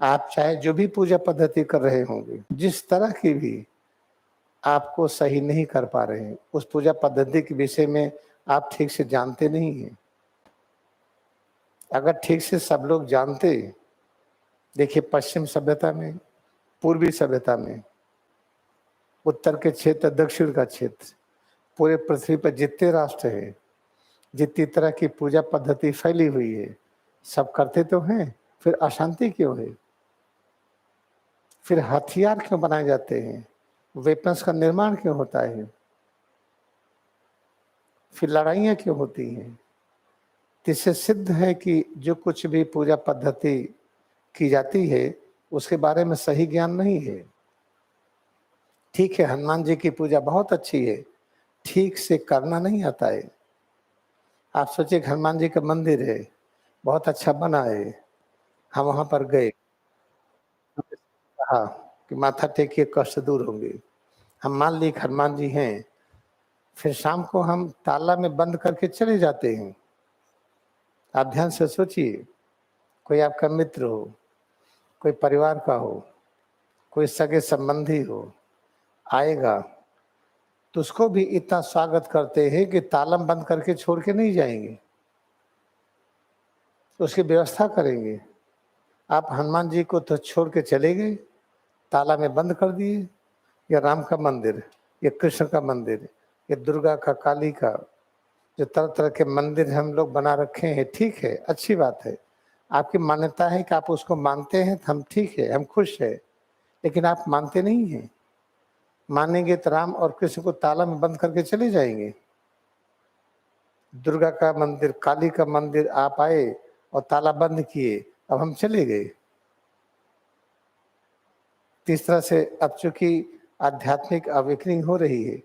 आप चाहे जो भी पूजा पद्धति कर रहे होंगे, जिस तरह की भी आपको सही नहीं कर पा रहे हैं, उस पूजा पद्धति के विषय में आप ठीक से जानते नहीं हैं। अगर ठीक से सब लोग जानते, देखिए पश्चिम सभ्यता में, पूर्वी सभ्यता में, उत्तर के क्षेत्र, दक्षिण का क्षेत्र, पूरे पृथ्वी पर जितने राष्ट्र हैं, जितनी तरह की पूजा पद्धति फैली हुई है, सब करते तो हैं, फिर अशांति क्यों है? फिर हथियार क्यों बनाए जाते हैं? वेपन्स का निर्माण क्यों होता है? फिर लड़ाइयाँ क्यों होती हैं? इससे सिद्ध है कि जो कुछ भी पूजा पद्धति की जाती है, उसके बारे में सही ज्ञान नहीं है। ठीक है, हनुमान जी की पूजा बहुत अच्छी है, ठीक से करना नहीं आता है। आप सोचिए हनुमान जी का मंदिर है, बहुत अच्छा बना है, हम वहाँ पर गए, कहा कि माथा टेकिए कष्ट दूर होंगे। हम मान ली हनुमान जी हैं, फिर शाम को हम ताला में बंद करके चले जाते हैं। आप ध्यान से सोचिए, कोई आपका मित्र हो, कोई परिवार का हो, कोई सगे संबंधी हो, आएगा तो उसको भी इतना स्वागत करते हैं कि ताला बंद करके छोड़ के नहीं जाएंगे, उसकी व्यवस्था करेंगे। आप हनुमान जी को तो छोड़ के चले गए, ताला में बंद कर दिए। या राम का मंदिर, या कृष्ण का मंदिर, या दुर्गा का, काली का, जो तरह तरह के मंदिर हम लोग बना रखे हैं, ठीक है, अच्छी बात है, आपकी मान्यता है कि आप उसको मानते हैं, हम ठीक है, हम खुश है, लेकिन आप मानते नहीं हैं। मानेंगे तो राम और कृष्ण को ताला में बंद करके चले जाएंगे। दुर्गा का मंदिर, काली का मंदिर आप आए और ताला बंद किए, अब हम चले गए। इस तरह से अब चूंकि आध्यात्मिक अवेकनिंग हो रही है,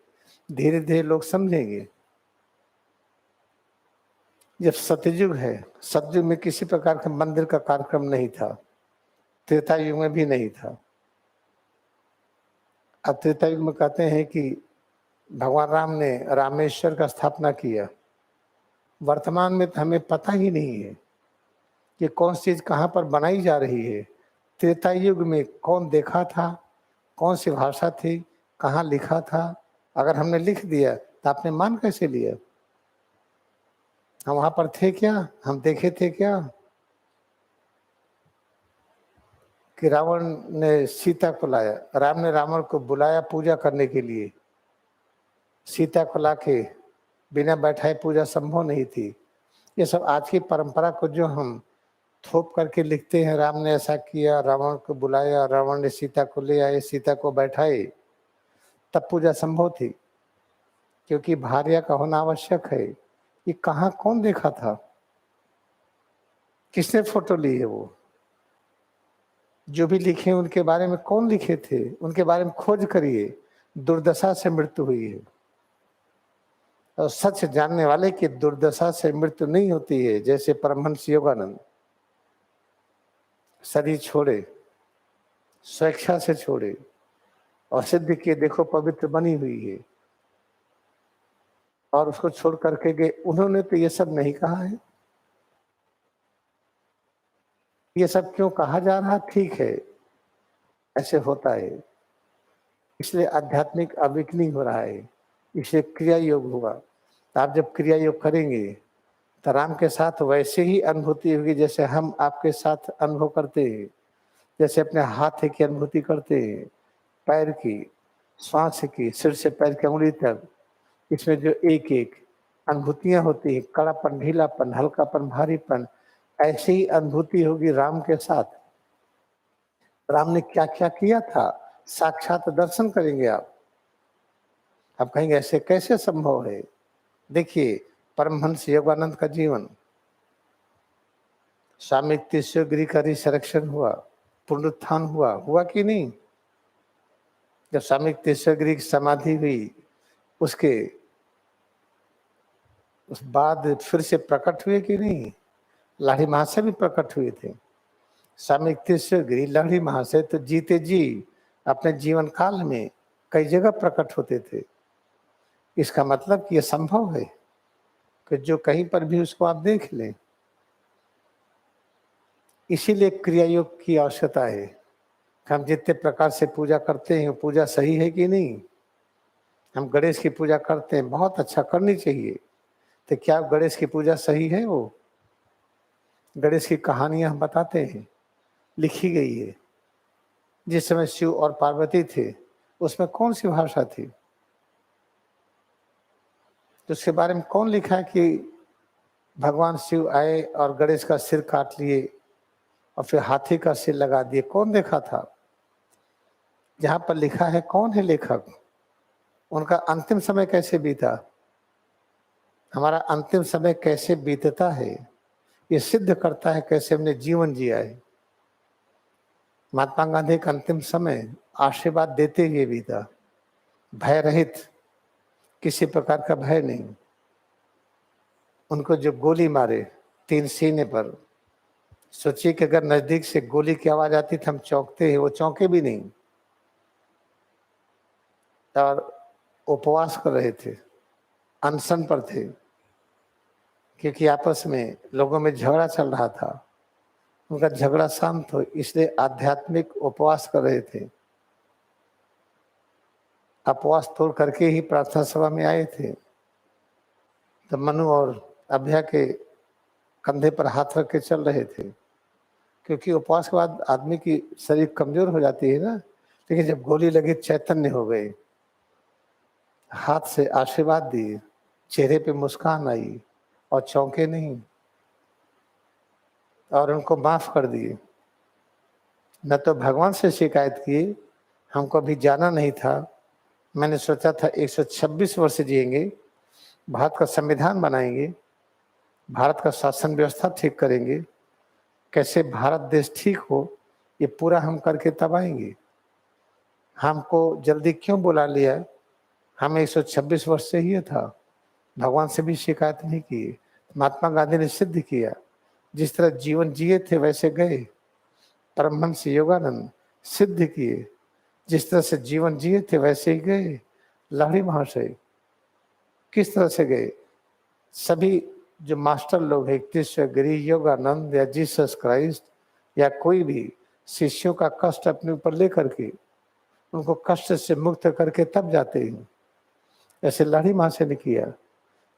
धीरे धीरे लोग समझेंगे। जब सतयुग है, सतयुग में किसी प्रकार के मंदिर का कार्यक्रम नहीं था, त्रेता युग में भी नहीं था। अब त्रेता युग में कहते हैं कि भगवान राम ने रामेश्वर का स्थापना किया। वर्तमान में तो हमें पता ही नहीं है कि कौन सी चीज कहाँ पर बनाई जा रही है। त्रेता युग में कौन देखा था, कौन सी भाषा थी, कहाँ लिखा था? अगर हमने लिख दिया तो आपने मान कैसे लिया? हम वहां पर थे क्या? हम देखे थे क्या कि रावण ने सीता को लाया, राम ने रावण को बुलाया पूजा करने के लिए, सीता को लाके बिना बैठाए पूजा संभव नहीं थी। ये सब आज की परंपरा को जो हम थोप करके लिखते हैं, राम ने ऐसा किया, रावण को बुलाया, रावण ने सीता को ले आए, सीता को बैठाए, तब पूजा संभव थी, क्योंकि भार्या का होना आवश्यक है। ये कहाँ कौन देखा था? किसने फोटो ली है? वो जो भी लिखे उनके बारे में कौन लिखे थे? उनके बारे में खोज करिए। दुर्दशा से मृत्यु हुई है, और सच जानने वाले की दुर्दशा से मृत्यु नहीं होती है। जैसे परमहंस योगानंद शरीर छोड़े, स्वेच्छा से छोड़े और सिद्ध किए, देखो पवित्र बनी हुई है, और उसको छोड़ करके गए। उन्होंने तो ये सब नहीं कहा है। ये सब क्यों कहा जा रहा? ठीक है, ऐसे होता है, इसलिए आध्यात्मिक अवेकनिंग हो रहा है, इसलिए क्रिया योग होगा। तो आप जब क्रिया योग करेंगे तो राम के साथ वैसे ही अनुभूति होगी जैसे हम आपके साथ अनुभव करते हैं। जैसे अपने हाथ की अनुभूति करते हैं, पैर की, श्वास की, सिर से पैर की उंगली तक, इसमें जो एक एक अनुभूतियां होती है, कड़ापन, ढीलापन, हल्कापन, भारीपन, ऐसी ही अनुभूति होगी राम के साथ। राम ने क्या क्या किया था, साक्षात दर्शन करेंगे आप कहेंगे ऐसे कैसे संभव है? देखिए परमहंस योगानंद का जीवन, स्वामी गिरी का रिसरेक्शन हुआ, पुनरुत्थान हुआ कि नहीं? जब स्वामी गिरी की समाधि हुई, उसके उस बाद फिर से प्रकट हुए कि नहीं? लाठी महाशय भी प्रकट हुए थे। स्वामी गिरी लाठी महाशय तो जीते जी अपने जीवन काल में कई जगह प्रकट होते थे। इसका मतलब कि यह संभव है कि जो कहीं पर भी उसको आप देख लें। इसीलिए क्रिया योग की आवश्यकता है। हम जितने प्रकार से पूजा करते हैं, पूजा सही है कि नहीं? हम गणेश की पूजा करते हैं, बहुत अच्छा, करनी चाहिए। तो क्या गणेश की पूजा सही है? वो गणेश की कहानियां हम बताते हैं, लिखी गई है। जिस समय शिव और पार्वती थे, उसमें कौन सी भाषा थी? तो उसके बारे में कौन लिखा है कि भगवान शिव आए और गणेश का सिर काट लिए और फिर हाथी का सिर लगा दिए? कौन देखा था? जहां पर लिखा है, कौन है लेखक? उनका अंतिम समय कैसे बीता? हमारा अंतिम समय कैसे बीतता है, ये सिद्ध करता है कैसे हमने जीवन जिया है। महात्मा गांधी का अंतिम समय आशीर्वाद देते हुए बीता, भय रहित, किसी प्रकार का भय नहीं। उनको जो गोली मारे 3 सीने पर, सोचिए कि अगर नजदीक से गोली की आवाज आती तो हम चौंकते हैं, वो चौंके भी नहीं और उपवास कर रहे थे, अनशन पर थे, क्योंकि आपस में लोगों में झगड़ा चल रहा था। उनका झगड़ा शांत हो, इसलिए आध्यात्मिक उपवास कर रहे थे। उपवास तोड़ करके ही प्रार्थना सभा में आए थे। तो मनु और अभ्या के कंधे पर हाथ रख के चल रहे थे, क्योंकि उपवास के बाद आदमी की शरीर कमजोर हो जाती है ना। लेकिन जब गोली लगी, चैतन्य हो गए, हाथ से आशीर्वाद दिए, चेहरे पे मुस्कान आई और चौंके नहीं, और उनको माफ कर दिए। न तो भगवान से शिकायत की, हमको अभी जाना नहीं था, मैंने सोचा था 126 वर्ष जिएंगे, भारत का संविधान बनाएंगे, भारत का शासन व्यवस्था ठीक करेंगे, कैसे भारत देश ठीक हो, ये पूरा हम करके तब आएंगे। हमको जल्दी क्यों बुला लिया? हमें 126 वर्ष से ही था, भगवान से भी शिकायत नहीं की। महात्मा गांधी ने सिद्ध किया, जिस तरह जीवन जिए थे वैसे गए। परमहंस योगानंद सिद्ध किए, जिस तरह से जीवन जिए थे वैसे ही गए। लहरी महाशय किस तरह से गए? सभी जो मास्टर लोग हैं, कृष्ण योगानंद या जीसस क्राइस्ट या कोई भी, शिष्यों का कष्ट अपने ऊपर लेकर के उनको कष्ट से मुक्त करके तब जाते हैं। ऐसे लहरी महाशय ने किया,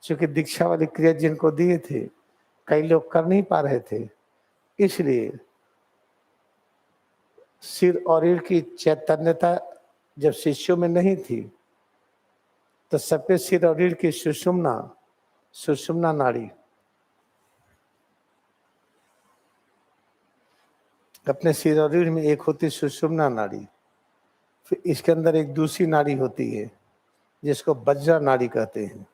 क्योंकि दीक्षा वाली क्रिया जिनको दिए थे, कई लोग कर नहीं पा रहे थे, इसलिए सिर और रीढ़ की चैतन्यता जब शिष्यों में नहीं थी, तो सबके सिर और रीढ़ की सुषुम्ना, सुषुम्ना नाड़ी, अपने सिर और रीढ़ में एक होती सुषुम्ना नाड़ी, फिर इसके अंदर एक दूसरी नाड़ी होती है जिसको वज्रा नाड़ी कहते हैं।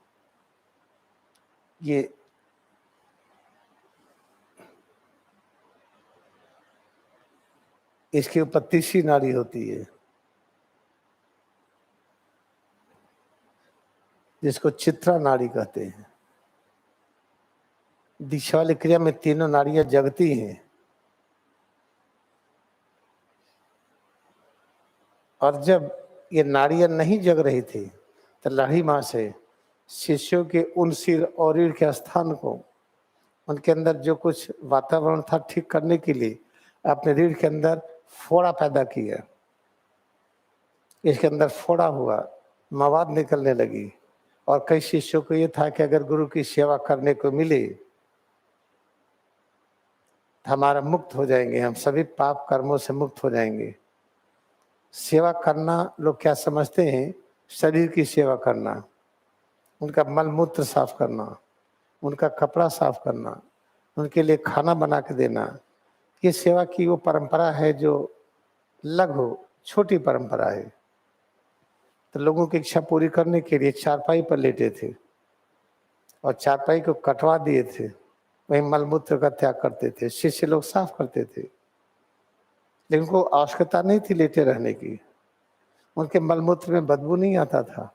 ये इसके ऊपर तीसरी नाड़ी होती है जिसको चित्रा नाड़ी कहते हैं। दीक्षा वाली क्रिया में तीनों नाड़ियां जगती हैं, और जब ये नाड़ियां नहीं जग रही थी तो लाही माँ से शिष्यों के उन सिर और रीढ़ के स्थान को, उनके अंदर जो कुछ वातावरण था ठीक करने के लिए, अपने रीढ़ के अंदर फोड़ा पैदा किया। इसके अंदर फोड़ा हुआ, मवाद निकलने लगी, और कई शिष्यों को ये था कि अगर गुरु की सेवा करने को मिले तो हमारा मुक्त हो जाएंगे, हम सभी पाप कर्मों से मुक्त हो जाएंगे। सेवा करना लोग क्या समझते हैं? शरीर की सेवा करना, उनका मल मूत्र साफ करना, उनका कपड़ा साफ करना, उनके लिए खाना बना के देना, ये सेवा की वो परंपरा है जो लघु छोटी परंपरा है। तो लोगों की इच्छा पूरी करने के लिए चारपाई पर लेटे थे और चारपाई को कटवा दिए थे, वही मलमूत्र का त्याग करते थे, शिष्य लोग साफ करते थे। लेकिन उनको आवश्यकता नहीं थी लेटे रहने की, उनके मलमूत्र में बदबू नहीं आता था।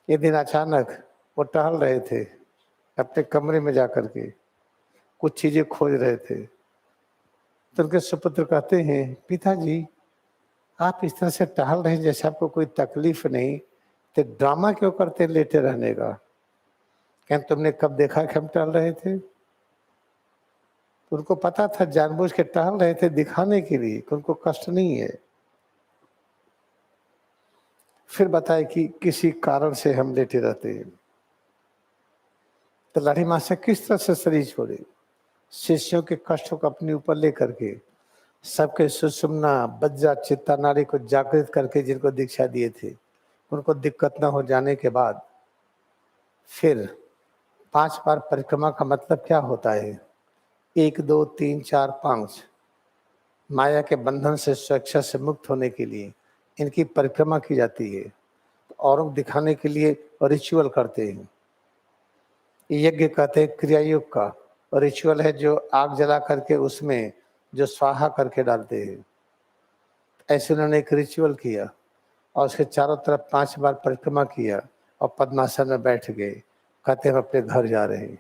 एक दिन अचानक वो टहल रहे थे अपने कमरे में जाकर के, कुछ चीजें खोज रहे थे, तो उनके सुपुत्र कहते हैं, पिताजी आप इस तरह से टहल रहे हैं जैसे आपको कोई तकलीफ नहीं, तो ड्रामा क्यों करते लेटे रहने का? क्या तुमने कब देखा कि हम टहल रहे थे? तो उनको पता था जानबूझ के टहल रहे थे दिखाने के लिए कि उनको कष्ट नहीं है। फिर बताए कि किसी कारण से हम लेटे रहते हैं। तो लाठी माँ से किस तरह से शरीर छोड़े, शिष्यों के कष्टों को अपने ऊपर लेकर के, सबके सुषुम्ना बज्जा चित्ता नाड़ी को जागृत करके जिनको दीक्षा दिए थे उनको दिक्कत न हो जाने के बाद फिर 5 बार परिक्रमा का मतलब क्या होता है? 1 2 3 4 5 माया के बंधन से स्वेच्छा से मुक्त होने के लिए इनकी परिक्रमा की जाती है। औरों को दिखाने के लिए रिचुअल करते हैं। यज्ञ कहते हैं क्रियायोग का, और रिचुअल है जो आग जला करके उसमें जो स्वाहा करके डालते हैं। ऐसे उन्होंने एक रिचुअल किया और उसके चारों तरफ 5 बार परिक्रमा किया और पद्मासन में बैठ गए। कहते हम अपने घर जा रहे हैं।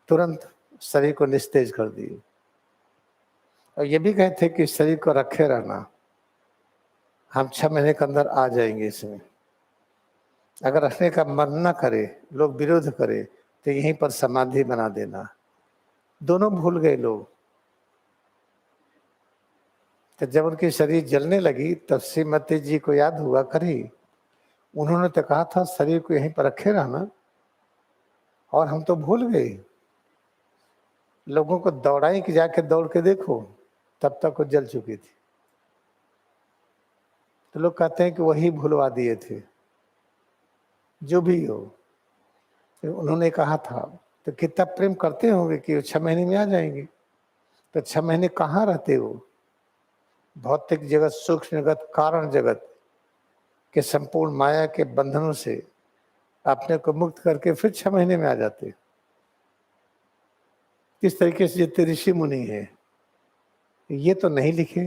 तुरंत शरीर को निस्तेज कर दिए और ये भी कहे थे कि शरीर को रखे रहना, हम 6 महीने के अंदर आ जाएंगे इसमें। अगर रखने का मन न करे, लोग विरोध करे, तो यहीं पर समाधि बना देना। दोनों भूल गए लोग। तो जब उनकी शरीर जलने लगी तब श्रीमती जी को याद हुआ, करी उन्होंने तो कहा था शरीर को यहीं पर रखे रहना, और हम तो भूल गए। लोगों को दौड़ाई कि जाके दौड़ के देखो, तब तक वो जल चुकी थी। तो लोग कहते हैं कि वही भूलवा दिए थे। जो भी हो, तो उन्होंने कहा था तो कितना प्रेम करते होंगे कि 6 महीने में आ जाएंगे। तो 6 महीने कहाँ रहते हो? भौतिक जगत, सूक्ष्म जगत, कारण जगत के संपूर्ण माया के बंधनों से अपने को मुक्त करके फिर 6 महीने में आ जाते। किस तरीके से जितने ऋषि मुनि हैं ये तो नहीं लिखे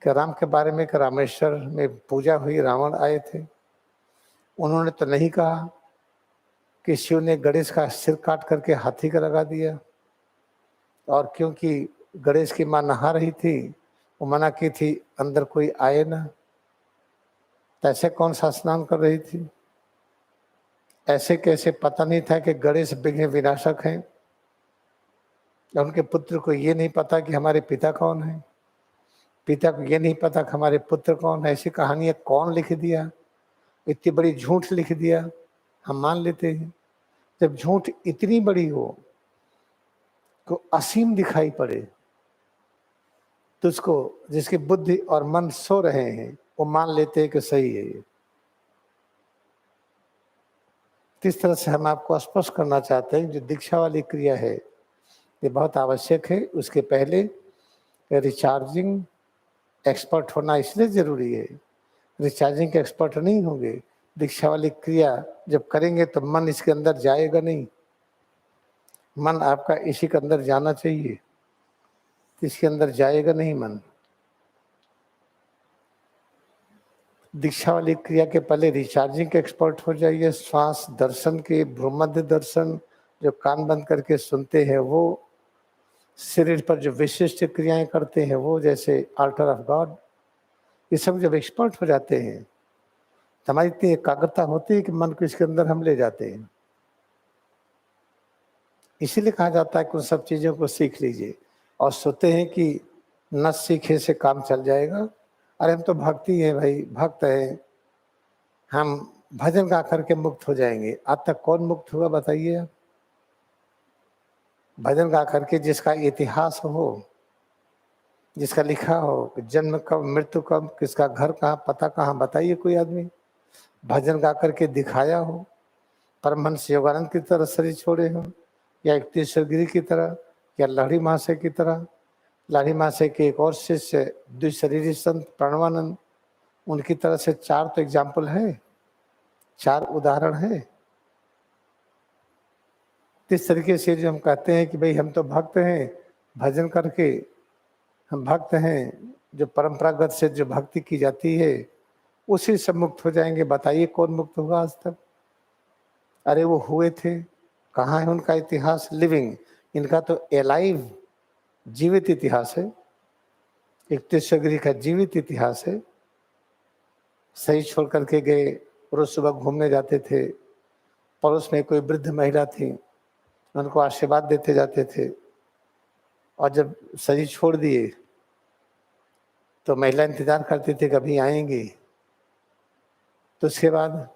कि राम के बारे में कि रामेश्वर में पूजा हुई, रावण आए थे। उन्होंने तो नहीं कहा कि शिव ने गणेश का सिर काट करके हाथी का लगा दिया, और क्योंकि गणेश की माँ नहा रही थी वो मना की थी अंदर कोई आए ना। तो ऐसे कौन सा स्नान कर रही थी? ऐसे कैसे पता नहीं था कि गणेश विघ्न विनाशक हैं? उनके पुत्र को ये नहीं पता कि हमारे पिता कौन है, पिता को ये नहीं पता कि हमारे पुत्र कौन है। ऐसी कहानियां कौन लिख दिया? इतनी बड़ी झूठ लिख दिया, हम मान लेते हैं। जब झूठ इतनी बड़ी हो तो असीम दिखाई पड़े तो उसको जिसकी बुद्धि और मन सो रहे हैं वो मान लेते हैं कि सही है। ये किस तरह से हम आपको स्पष्ट करना चाहते हैं, जो दीक्षा वाली क्रिया है ये बहुत आवश्यक है। उसके पहले रिचार्जिंग एक्सपर्ट होना इसलिए जरूरी है। रिचार्जिंग के एक्सपर्ट नहीं होंगे, दीक्षा वाली क्रिया जब करेंगे तो मन इसके अंदर जाएगा नहीं। मन आपका इसी के अंदर जाना चाहिए, इसके अंदर जाएगा नहीं मन। दीक्षा वाली क्रिया के पहले रिचार्जिंग के एक्सपर्ट हो जाइए। श्वास दर्शन के, भ्रूमध्य दर्शन जो कान बंद करके सुनते हैं वो, शरीर पर जो विशिष्ट क्रियाएं करते हैं वो, जैसे अल्टर ऑफ गॉड, ये सब जब एक्सपर्ट हो जाते हैं तो हमारी इतनी एकाग्रता होती है कि मन को इसके अंदर हम ले जाते हैं। इसीलिए कहा जाता है कि उन सब चीज़ों को सीख लीजिए। और सोचते हैं कि न सीखे से काम चल जाएगा। अरे हम तो भक्ति है भाई, भक्त है, हम भजन गा करके मुक्त हो जाएंगे। आज तक कौन मुक्त हुआ बताइए आप? भजन गा करके जिसका इतिहास हो, जिसका लिखा हो कि जन्म कब, मृत्यु कब, किसका घर कहाँ, पता कहाँ, बताइए कोई आदमी भजन गा करके दिखाया हो? परमहंस योगानंद की तरह शरीर छोड़े हो, या युक्तेश्वर गिरी की तरह, या लाड़ी महाशय की तरह। लाड़ी महाशय के एक और शिष्य द्विशरीरी संत प्रणवानंद, उनकी तरह से 4 तो एग्जाम्पल है, 4 उदाहरण है। इस तरीके से जो हम कहते हैं कि भाई हम तो भक्त हैं, भजन करके हम भक्त हैं, जो परंपरागत से जो भक्ति की जाती है उसी से मुक्त हो जाएंगे। बताइए कौन मुक्त हुआ आज तक? अरे वो हुए थे, कहाँ है उनका इतिहास? लिविंग, इनका तो एलाइव, जीवित इतिहास है। युक्तेश्वर का जीवित इतिहास है। सही छोड़ करके गए, रोज सुबह घूमने जाते थे, पड़ोस में कोई वृद्ध महिला थी, उनको आशीर्वाद देते जाते थे। और जब शरीर छोड़ दिए तो महिला इंतजार करती थी कभी आएंगी। तो उसके बाद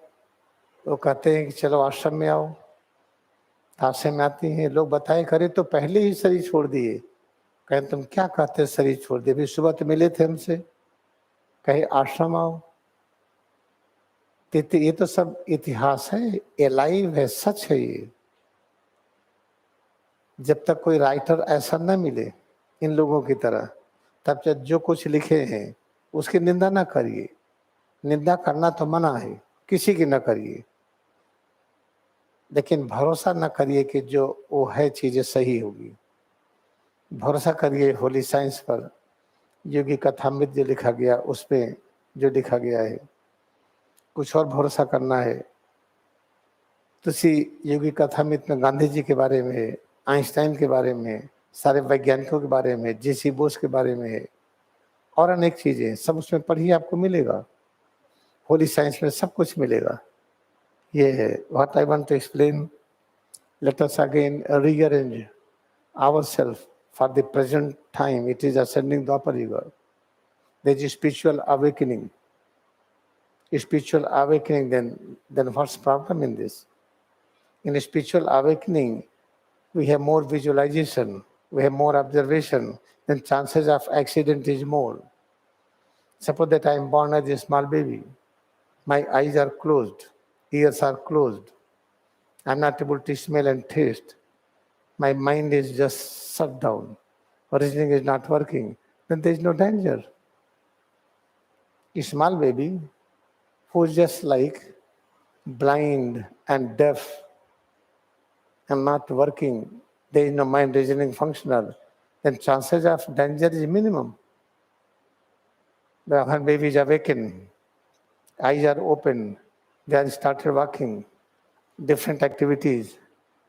वो कहते हैं कि चलो आश्रम में आओ। आश्रम में आती हैं, लोग बताए करे तो पहले ही शरीर छोड़ दिए। कहें तुम क्या कहते शरीर छोड़ दिए, अभी सुबह तो मिले थे हमसे। कहे आश्रम आओ। ये तो सब इतिहास है, ये लाइव है, सच है ये। जब तक कोई राइटर ऐसा न मिले इन लोगों की तरह, तब तक जो कुछ लिखे हैं उसकी निंदा ना करिए। निंदा करना तो मना है, किसी की ना करिए, लेकिन भरोसा न करिए कि जो वो है चीजें सही होगी। भरोसा करिए होली साइंस पर, योगी कथामृत जो लिखा गया उस पे जो लिखा गया है। कुछ और भरोसा करना है तो इसी योगी कथामृत में गांधी जी के बारे में, आइंस्टाइन के बारे में, सारे वैज्ञानिकों के बारे में, जेसी बोस के बारे में और अनेक चीजें सब उसमें पढ़िए, आपको मिलेगा। होली साइंस में सब कुछ मिलेगा। ये है what I want to explain. Let us again rearrange ourselves for the present time. It is ascending Dwapar Yuga. There is spiritual awakening. Spiritual awakening, then what's problem in this? In a spiritual awakening, we have more visualization, we have more observation, then chances of accident is more. Suppose that I am born as a small baby. My eyes are closed, ears are closed. I am not able to smell and taste. My mind is just shut down. Reasoning is not working. Then there is no danger. A small baby who is just like blind and deaf and not working, there is no mind reasoning functional, then chances of danger is minimum. When baby is awakened, eyes are open, they are started walking, different activities,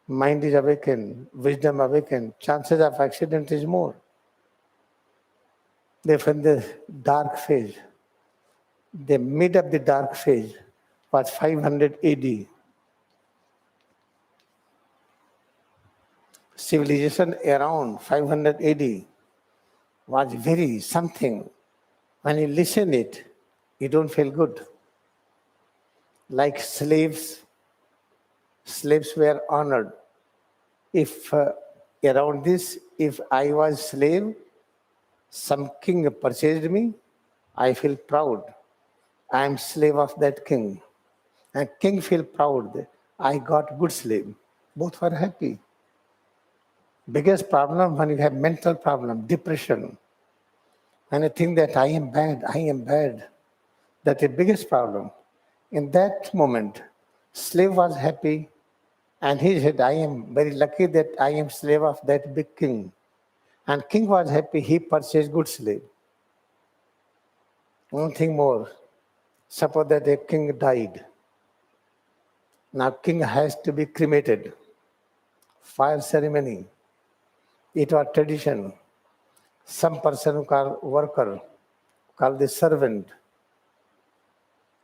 mind is awakened, wisdom awakened, chances of accident is more. Therefore, in the dark phase, the mid of the dark phase was 500 AD. Civilization around 500 AD was very something. When you listen it, you don't feel good. Like slaves were honored. If around this, if I was slave, some king purchased me, I feel proud. I am slave of that king. And king feel proud that I got good slave. Both were happy. Biggest problem when you have mental problem, depression. When you think that I am bad, that's the biggest problem. In that moment, slave was happy and he said, I am very lucky that I am slave of that big king. And king was happy, he purchased good slave. One thing more, suppose that a king died. Now king has to be cremated. Fire ceremony. It was tradition. Some person who called worker, called the servant,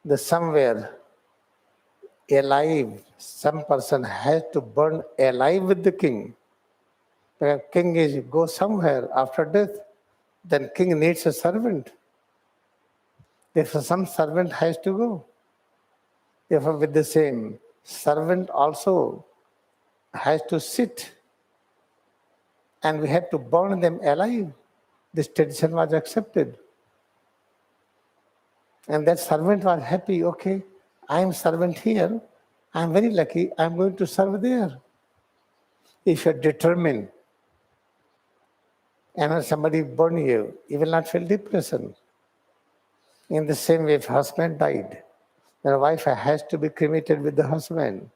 the somewhere alive, some person has to burn alive with the king. The king is go somewhere after death, then king needs a servant. Therefore, some servant has to go. Therefore, with the same, servant also has to sit and we have to burn them alive. This tradition was accepted. And that servant was happy, okay, I am servant here, I am very lucky, I am going to serve there. If you are determined and when somebody burn you, you will not feel depression. In the same way, if husband died, then wife has to be cremated with the husband.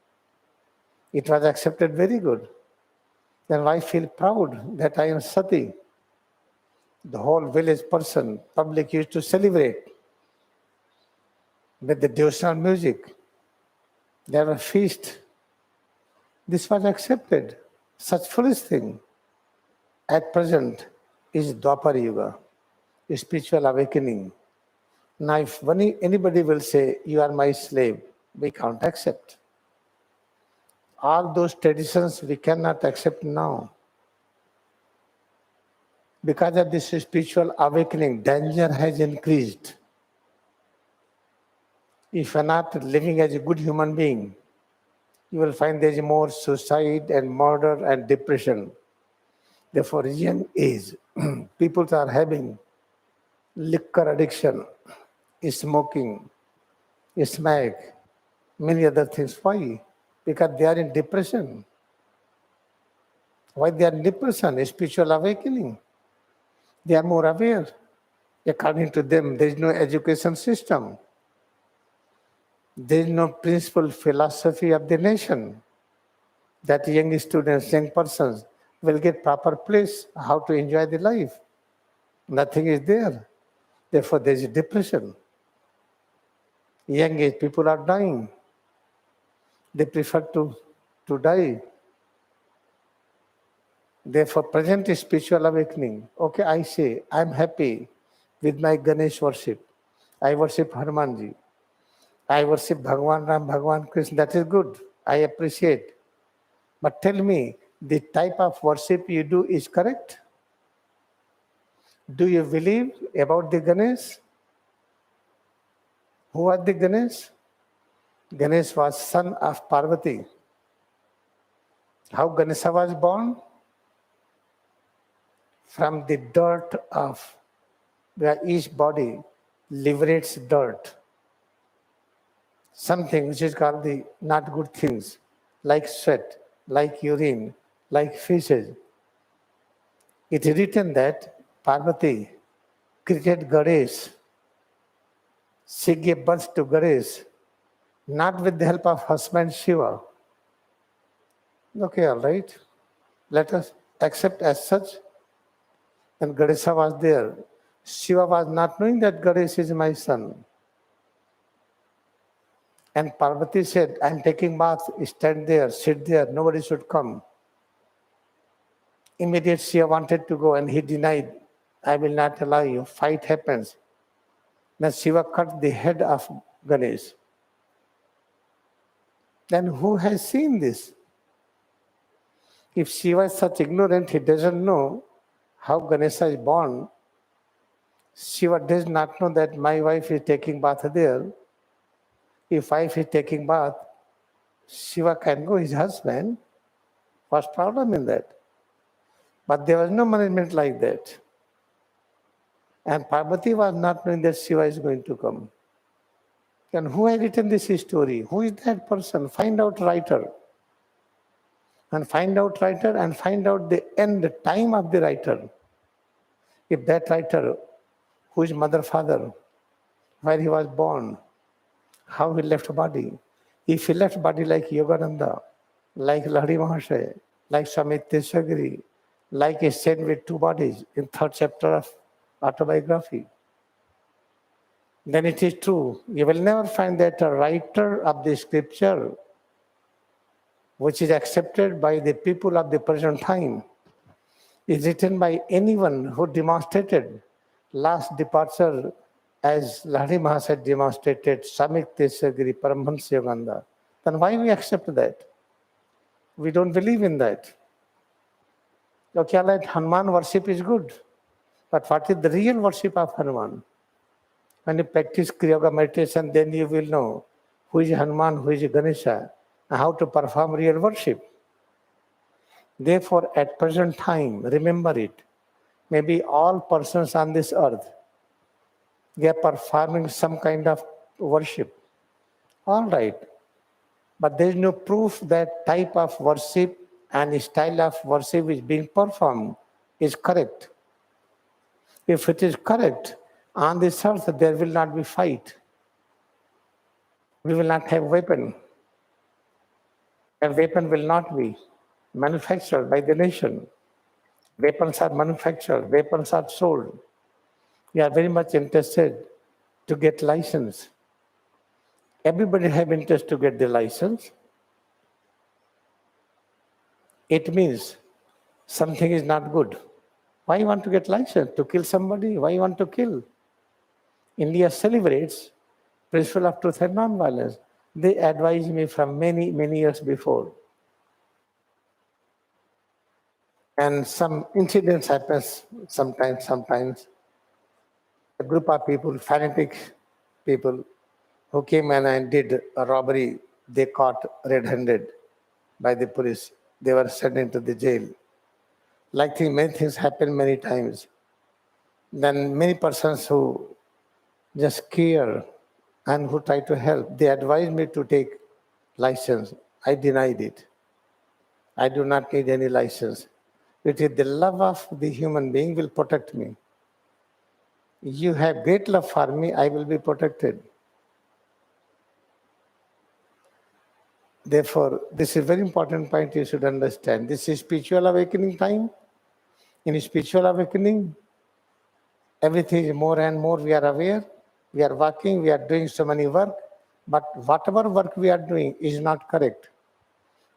It was accepted very good. Then wife feel proud that I am sati. The whole village person, public used to celebrate with the devotional music. There were feast. This was accepted. Such foolish thing. At present is Dwapar Yuga, spiritual awakening. Now, if anybody will say, you are my slave, we can't accept. All those traditions we cannot accept now. Because of this spiritual awakening, danger has increased. If you are not living as a good human being, you will find there is more suicide and murder and depression. Therefore, young age, people are having liquor addiction, smoking, smack, many other things. Why? Because they are in depression. Why they are in depression? A spiritual awakening. They are more aware. According to them, there is no education system. There is no principal philosophy of the nation that young students, young persons will get proper place, how to enjoy the life. Nothing is there. Therefore, there is depression. Young age people are dying. They prefer to die. Therefore, present is spiritual awakening. Okay, I say, I'm happy with my Ganesh worship. I worship Hanumanji. I worship Bhagwan Ram, Bhagwan Krishna. That is good. I appreciate. But tell me, the type of worship you do is correct? Do you believe about the Ganesh? Who was the Ganesh? Ganesh was son of Parvati. How Ganesha was born? From the dirt of where each body liberates dirt. Something which is called the not good things, like sweat, like urine, like feces. It is written that Parvati created Ganesh. She gave birth to Ganesh, not with the help of husband Shiva. Okay, all right. Let us accept as such. And Ganesha was there. Shiva was not knowing that Ganesh is my son. And Parvati said, I'm taking bath, stand there, sit there, nobody should come. Immediately Shiva wanted to go and he denied, I will not allow you. Fight happens. Then Shiva cut the head of Ganesh. Then who has seen this? If Shiva is such ignorant, he doesn't know how Ganesha is born. Shiva does not know that my wife is taking bath there. If wife is taking bath, Shiva can go, his husband. What's problem in that? But there was no management like that. And Parvati was not knowing that Shiva is going to come. And who has written this story? Who is that person? Find out writer. And find out writer and find out the end time of the writer. If that writer, who is mother, father, where he was born, how he left body. If he left body like Yogananda, like Lahari Mahasaya, like Swami Shree, like a saint with two bodies in third chapter of autobiography, then it is true. You will never find that a writer of the scripture which is accepted by the people of the present time is written by anyone who demonstrated last departure as Lahari Mahasaya demonstrated, Swami Shree Paramahansa Yogananda. Then why we accept that? We don't believe in that. Okay, like Hanuman worship is good. But what is the real worship of Hanuman? When you practice Kriyayoga Meditation, then you will know who is Hanuman, who is Ganesha, and how to perform real worship. Therefore, at present time, remember it, maybe all persons on this earth, they are performing some kind of worship. All right. But there is no proof that type of worship and style of worship is being performed is correct. If it is correct, on this earth there will not be fight. We will not have weapon. A weapon will not be manufactured by the nation. Weapons are manufactured, weapons are sold. We are very much interested to get license. Everybody have interest to get the license. It means something is not good. Why you want to get license? To kill somebody? Why you want to kill? India celebrates principle of truth and non-violence. They advised me from many, many years before. And some incidents happens sometimes. A group of people, fanatic people, who came and did a robbery, they caught red-handed by the police. They were sent into the jail. Many things happen many times. Then many persons who just care and who try to help, they advised me to take license. I denied it. I do not need any license. It is the love of the human being will protect me. You have great love for me, I will be protected. Therefore, this is a very important point you should understand. This is spiritual awakening time. In spiritual awakening, everything is more and more we are aware. We are working, we are doing so many work, but whatever work we are doing is not correct.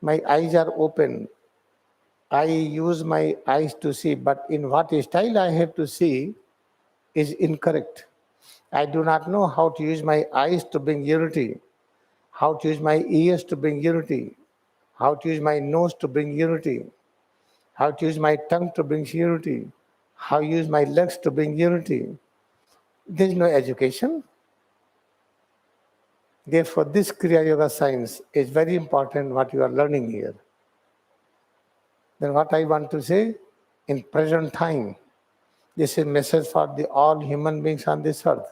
My eyes are open. I use my eyes to see, but in what style I have to see is incorrect. I do not know how to use my eyes to bring unity, how to use my ears to bring unity, how to use my nose to bring unity, how to use my tongue to bring unity, how to use my legs to bring unity. There is no education. Therefore, this Kriya Yoga science is very important what you are learning here. Then what I want to say, in present time, this is a message for all human beings on this earth.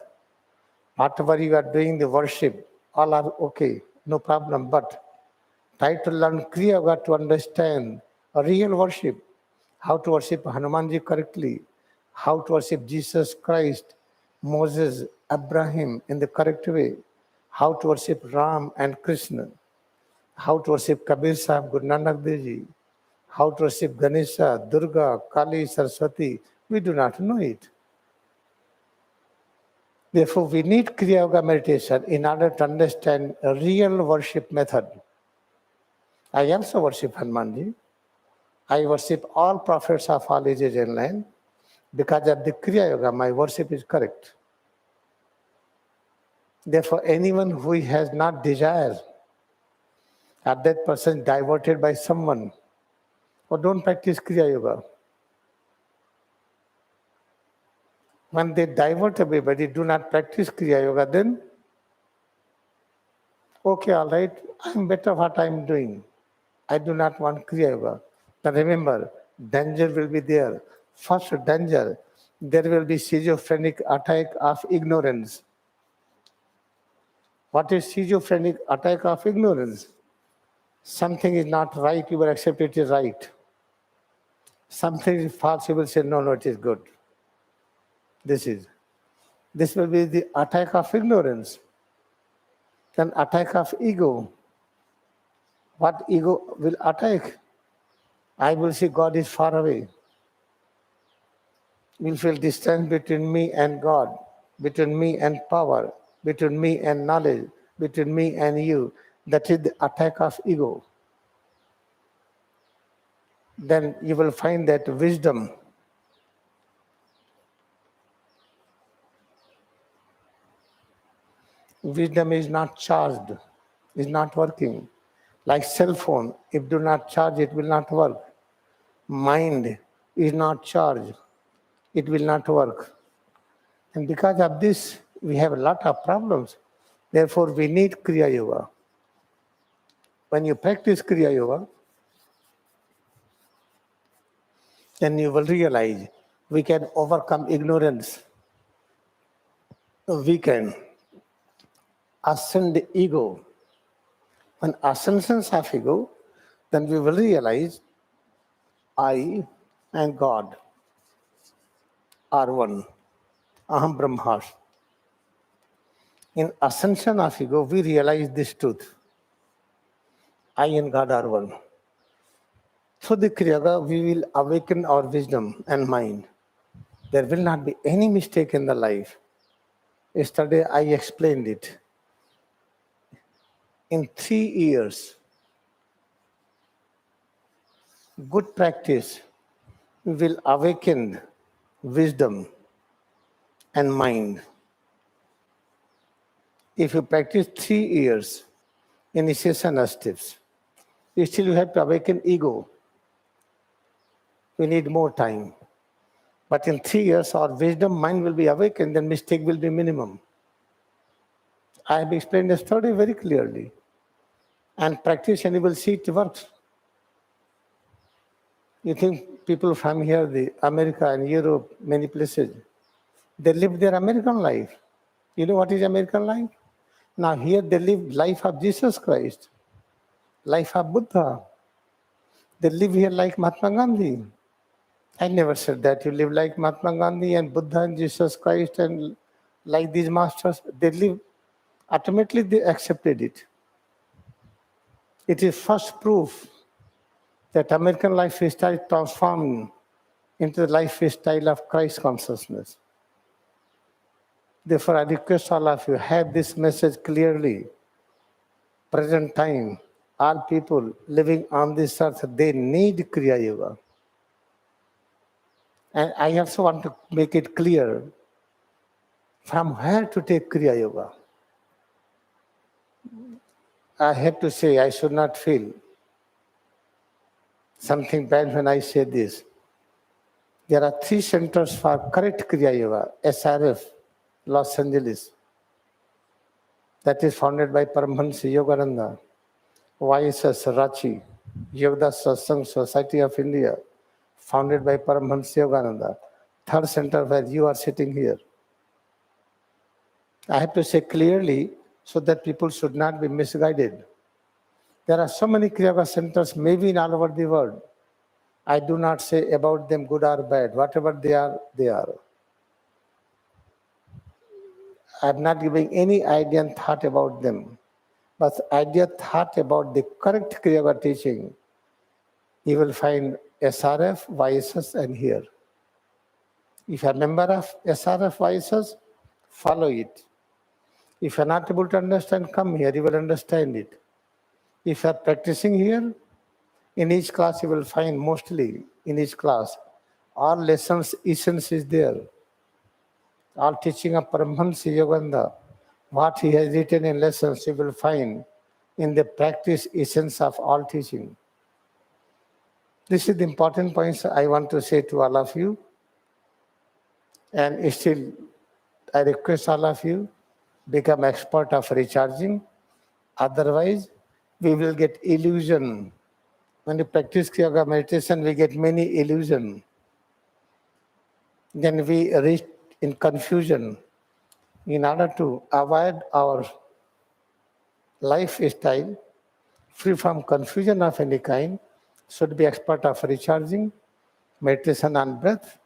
Whatever you are doing, the worship, all are okay, no problem. But try to learn Kriya Yoga to understand a real worship, how to worship Hanumanji correctly, how to worship Jesus Christ, Moses, Abraham in the correct way, how to worship Ram and Krishna, how to worship Kabir Sahib, Guru Nanak Dev Ji, how to worship Ganesha, Durga, Kali, Saraswati. We do not know it. Therefore, we need Kriya Yoga meditation in order to understand a real worship method. I also worship Hanumanji. I worship all prophets of all ages and land. Because of the Kriya Yoga, my worship is correct. Therefore, anyone who has not desire, or that person diverted by someone, or don't practice Kriya Yoga. When they divert everybody, do not practice Kriya Yoga, then, okay, all right, I'm better what I'm doing. I do not want Kriya Yoga. Now remember, danger will be there. First danger, there will be schizophrenic attack of ignorance. What is schizophrenic attack of ignorance? Something is not right, you will accept it is right. Something is false, you will say, no, it is good. This will be the attack of ignorance. Then attack of ego. What ego will attack? I will see God is far away. You will feel distance between me and God, between me and power, between me and knowledge, between me and you. That is the attack of ego. Then you will find that wisdom is not charged, is not working. Like cell phone, if do not charge, it will not work. Mind is not charged, it will not work. And because of this, we have a lot of problems. Therefore, we need Kriya Yoga. When you practice Kriya Yoga, then you will realize we can overcome ignorance. We can ascend the ego. When ascensions of ego, then we will realize I and God are one. Aham Brahmasmi. In ascension of ego, we realize this truth. I and God are one. Through the Kriya, we will awaken our wisdom and mind. There will not be any mistake in the life. Yesterday, I explained it. In 3 years, good practice will awaken wisdom and mind. If you practice 3 years, initiation steps, still you have to awaken ego. we need more time. But in 3 years, our wisdom mind will be awakened, then mistake will be minimum. I have explained the story very clearly. And practice and you will see it works. You think people from here, the America and Europe, many places, they live their American life. You know what is American life? Now here they live life of Jesus Christ, life of Buddha. They live here like Mahatma Gandhi. I never said that you live like Mahatma Gandhi and Buddha and Jesus Christ and like these masters. They live, ultimately they accepted it. It is first proof that American lifestyle transformed into the lifestyle of Christ consciousness. Therefore, I request all of you, have this message clearly. Present time, all people living on this earth, they need Kriya Yoga. And I also want to make it clear from where to take Kriya Yoga. I have to say, I should not feel something bad when I say this. There are 3 centers for correct Kriya Yoga, SRF, Los Angeles. That is founded by Paramahansa Yogananda. YSS, Ranchi, Yoga Satsang Society of India, founded by Paramahansa Yogananda. 3rd center where you are sitting here. I have to say clearly so that people should not be misguided. There are so many Kriya Yoga centers, maybe in all over the world. I do not say about them good or bad. Whatever they are, they are. I am not giving any idea and thought about them. But idea, thought about the correct Kriya Yoga teaching, you will find SRF, YSS, and here. If you are a member of SRF, YSS, follow it. If you are not able to understand, come here, you will understand it. If you are practicing here, in each class you will find mostly, in each class, all lessons, essence is there. All teaching of Paramahansa Yogananda, what he has written in lessons, you will find in the practice essence of all teaching. This is the important points I want to say to all of you. And still, I request all of you, become expert of recharging. Otherwise, we will get illusion. When you practice Kriyayoga meditation, we get many illusion. Then we reach in confusion. In order to avoid our lifestyle, free from confusion of any kind, should be expert of recharging, meditation on breath,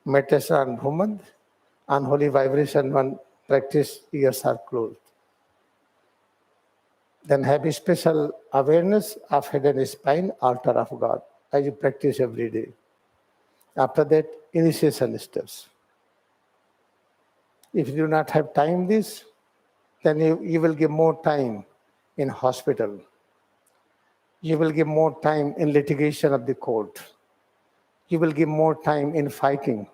meditation on movement, unholy vibration when practice ears are closed. Then have a special awareness of head and spine, altar of God, as you practice every day. After that, initiation steps. If you do not have time this, then you will give more time in hospital. You will give more time in litigation of the court. You will give more time in fighting.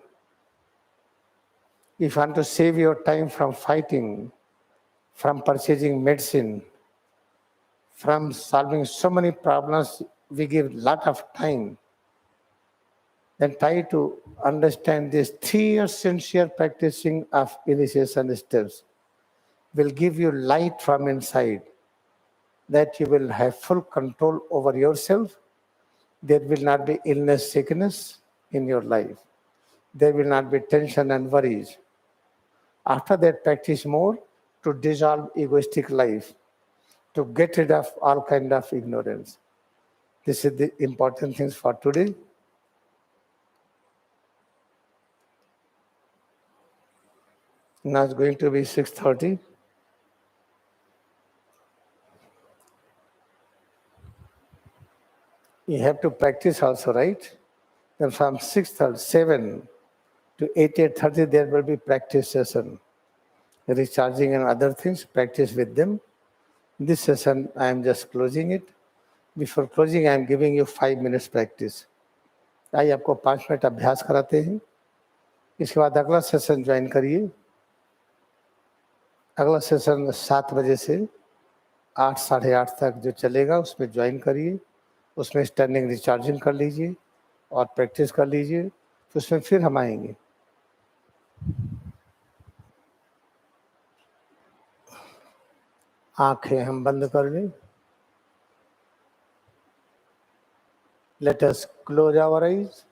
If you want to save your time from fighting, from purchasing medicine, from solving so many problems, we give a lot of time. Then try to understand this 3 years sincere practicing of initiation steps will give you light from inside, that you will have full control over yourself. There will not be illness, sickness in your life. There will not be tension and worries. After that, practice more to dissolve egoistic life, to get rid of all kind of ignorance. This is the important things for today. Now it's going to be 6:30. You have to practice also, right? Then from 6:37 to 8:30, there will be practice session. Recharging and other things, practice with them. This session, I am just closing it. Before closing, I am giving you 5 minutes practice. आइए आपको 5 minute अभ्यास कराते हैं. इसके बाद अगला session join करिए. अगला सेशन 7 बजे से 8, साढ़े 8 तक जो चलेगा उसमें ज्वाइन करिए. उसमें स्टैंडिंग रिचार्जिंग कर लीजिए और प्रैक्टिस कर लीजिए, तो उसमें फिर हम आएंगे। आंखें हम बंद कर लें। Let us close our eyes.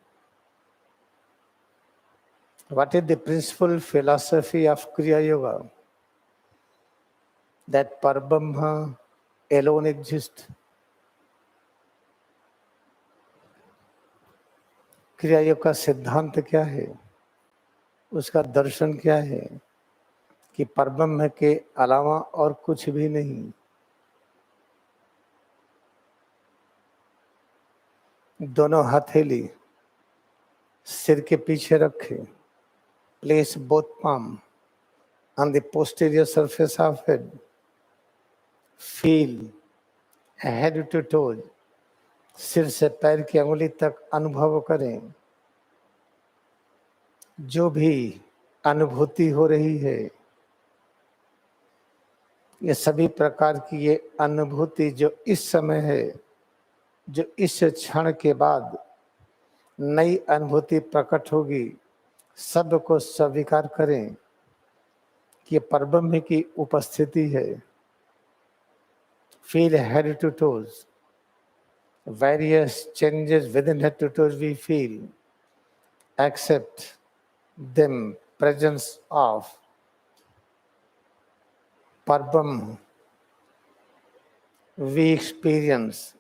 What is the principal philosophy of Kriyayoga? That Parabrahma alone exists. क्रियायोग का सिद्धांत क्या है, उसका दर्शन क्या है कि परब्रह्म के अलावा और कुछ भी नहीं। दोनों हथेली सिर के पीछे रखे। Place both palm on the posterior surface of head. Feel head to toe, सिर से पैर की अंगुली तक अनुभव करें। जो भी अनुभूति हो रही है, ये सभी प्रकार की ये अनुभूति जो इस समय है, जो इस क्षण के बाद नई अनुभूति प्रकट होगी, सबको स्वीकार करें कि ये परब्रह्म की उपस्थिति है। Feel head to toes. Various changes within head to toes we feel. Accept them, presence of Parbrahm. We experience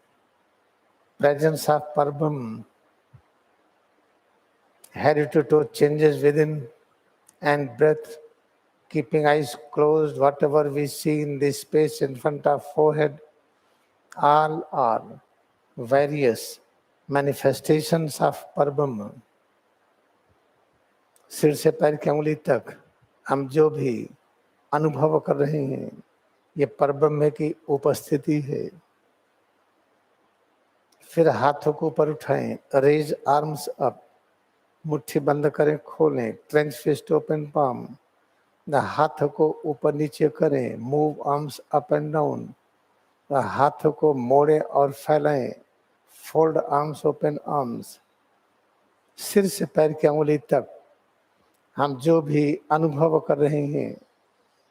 presence of Parbrahm. Head to toe changes within and breath. Keeping eyes closed, whatever we see in this space in front of forehead, all are various manifestations of Parbrahm. सिर से पैर की अंगुली तक हम जो भी अनुभव कर रहे हैं, ये परब्रह्म की उपस्थिति है। फिर हाथों को ऊपर उठाएं, रेज आर्म्स अप, मुट्ठी बंद करें, खोलें, क्लेंच फिस्ट ओपन पाम, हाथों को ऊपर नीचे करें, move arms up and down, हाथों को मोड़े और फैलाएं, फोल्ड आर्म्स ओपन आर्म्स। सिर से पैर की अंगुली तक हम जो भी अनुभव कर रहे हैं,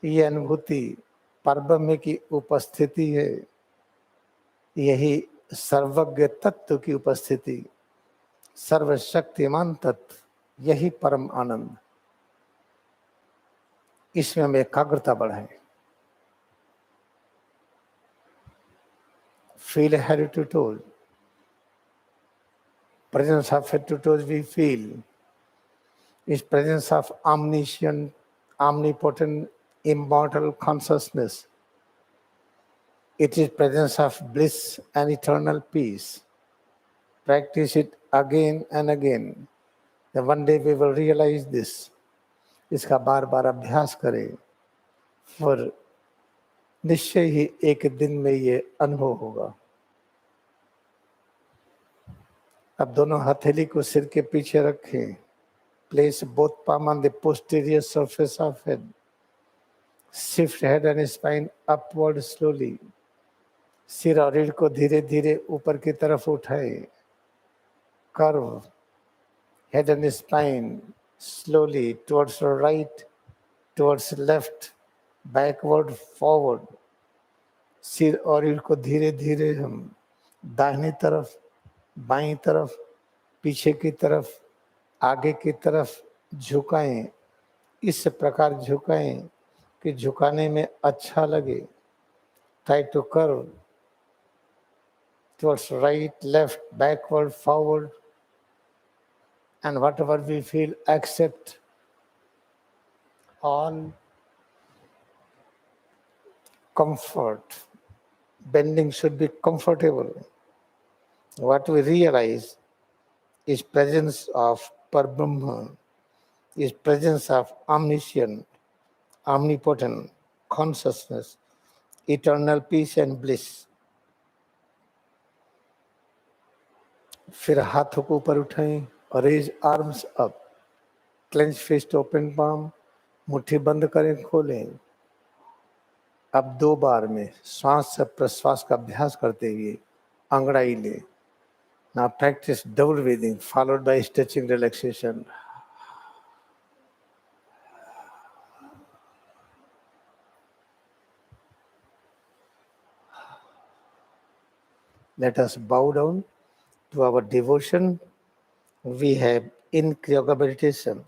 ये अनुभूति परब्रह्म की उपस्थिति है। यही सर्वज्ञ तत्व की उपस्थिति, सर्वशक्तिमान तत्व, यही परम आनंद। इसमें हम एकाग्रता बढ़ाएं। Feel head to toes. Presence of head to toes we feel is presence of omniscient, omnipotent, immortal consciousness. It is presence of bliss and eternal peace. Practice it again and again. Then one day we will realize this. इसका बार बार अभ्यास करें, और निश्चय ही एक दिन में ये अनुभव होगा। अब दोनों हथेली को सिर के पीछे रखें। Place both palm on the posterior surface of head. Shift head and spine upward slowly. सिर और रीढ़ को धीरे धीरे ऊपर की तरफ उठाएं। Curve head and spine slowly towards the right, towards left, backward, forward. सिर और रीढ़ को धीरे धीरे हम दाहिनी तरफ, बाईं तरफ, पीछे की तरफ, आगे की तरफ झुकाएं। इस प्रकार झुकाएं कि झुकाने में अच्छा लगे। Try to curve towards right, left, backward, forward, and whatever we feel, accept all comfort. Bending should be comfortable. What we realize is presence of Parabrahma, is presence of omniscient, omnipotent consciousness, eternal peace and bliss. फिर हाथों को ऊपर उठाएं और raise arms up, clench fist open palm, मुट्ठी बंद करें, खोलें। अब 2 बार में श्वास से प्रश्वास का अभ्यास करते हुए अंगड़ाई लें। Now practice double breathing followed by stretching relaxation. Let us bow down to our devotion we have in Kriyayoga Meditation.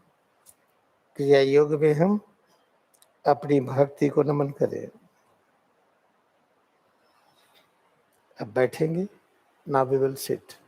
क्रिया योग में हम अपनी भक्ति को नमन करें। अब बैठेंगे। Now we will sit.